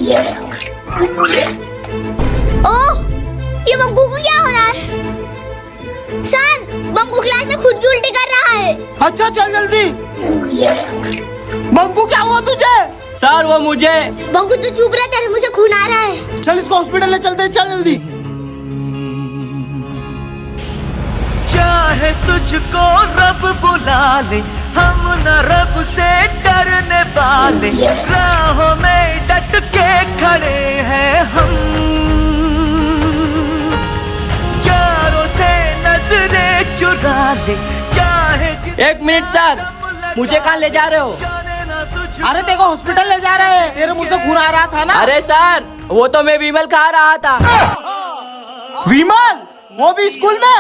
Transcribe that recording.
ओह, ये बंकू को क्या हो रहा है? सर, बंकू क्लास में खुद की उल्टी कर रहा है। अच्छा चल जल्दी। बंकू क्या हुआ तुझे? सर वो मुझे। बंकू तू चुप रह, तेरे मुंह से खून आ रहा है। चल इसको हॉस्पिटल ले चलते हैं, चल जल्दी। चाहे तुझको रब बुला ले, हम न रब से डरने वाले, राहों में डट के खड़े हैं हम, यारों से नजरें चुरा ले, चाहे 1 मिनट सर, मुझे कहाँ ले जा रहे हो? अरे देखो हॉस्पिटल ले जा रहे हैं, तेरे मुंह से खून आ रहा था ना। अरे सर, वो तो मैं विमल खा रहा था। विमल? वो भी स्कूल में?